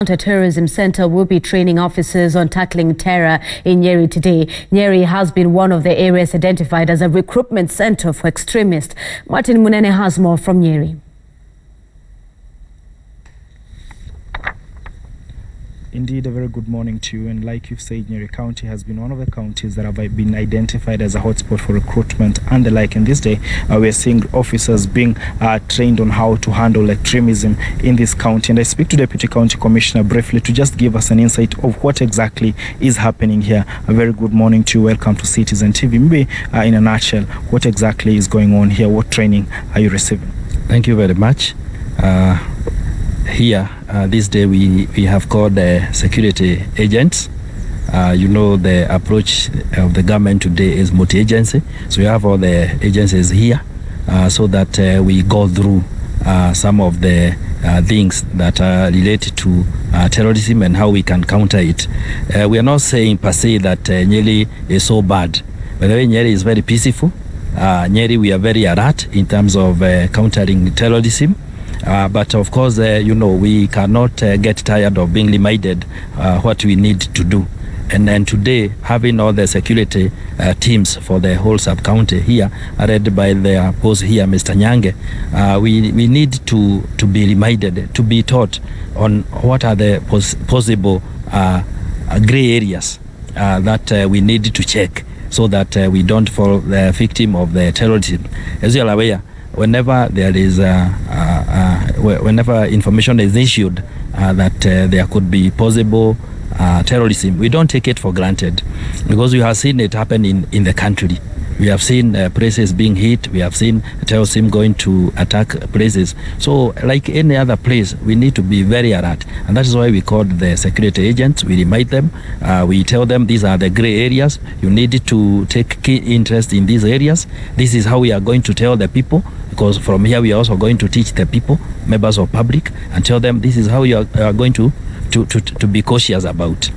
Counter-terrorism Centre will be training officers on tackling terror in Nyeri today. Nyeri has been one of the areas identified as a recruitment centre for extremists. Martin Munene has more from Nyeri. Indeed, a very good morning to you. And like you've said, Nyeri County has been one of the counties that have been identified as a hotspot for recruitment and the like. And this day, we're seeing officers being trained on how to handle extremism in this county. And I speak to Deputy County Commissioner briefly to just give us an insight of what exactly is happening here. A very good morning to you. Welcome to Citizen TV. Maybe in a nutshell, what exactly is going on here? What training are you receiving? Thank you very much. Here, this day we have called security agents. You know, the approach of the government today is multi-agency. So we have all the agencies here so that we go through some of the things that are related to terrorism and how we can counter it. We are not saying per se that Nyeri is so bad. By the way, Nyeri is very peaceful. Nyeri, we are very alert in terms of countering terrorism. But of course, you know, we cannot get tired of being reminded what we need to do. And then today, having all the security teams for the whole sub-county here, led by the post here, Mr. Nyange, we need to be reminded, to be taught on what are the possible gray areas that we need to check so that we don't fall the victim of the terrorism. As you are aware, whenever there is whenever information is issued that there could be possible terrorism, we don't take it for granted, because we have seen it happen in the country. We have seen places being hit. We have seen terrorism going to attack places. So like any other place, we need to be very alert. And that is why we called the security agents. We remind them. We tell them these are the gray areas. You need to take key interest in these areas. This is how we are going to tell the people, because from here we are also going to teach the people, members of public, and tell them this is how you are going to be cautious about.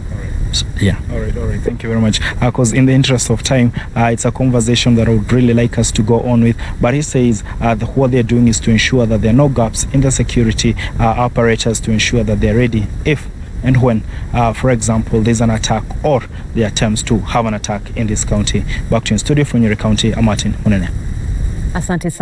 So, yeah. All right. Thank you very much. Because in the interest of time, it's a conversation that I would really like us to go on with. But he says what they're doing is to ensure that there are no gaps in the security apparatus, to ensure that they're ready if and when, for example, there's an attack or the attempts to have an attack in this county. Back to you in studio from Nyeri County, I'm Martin Munene. Asante.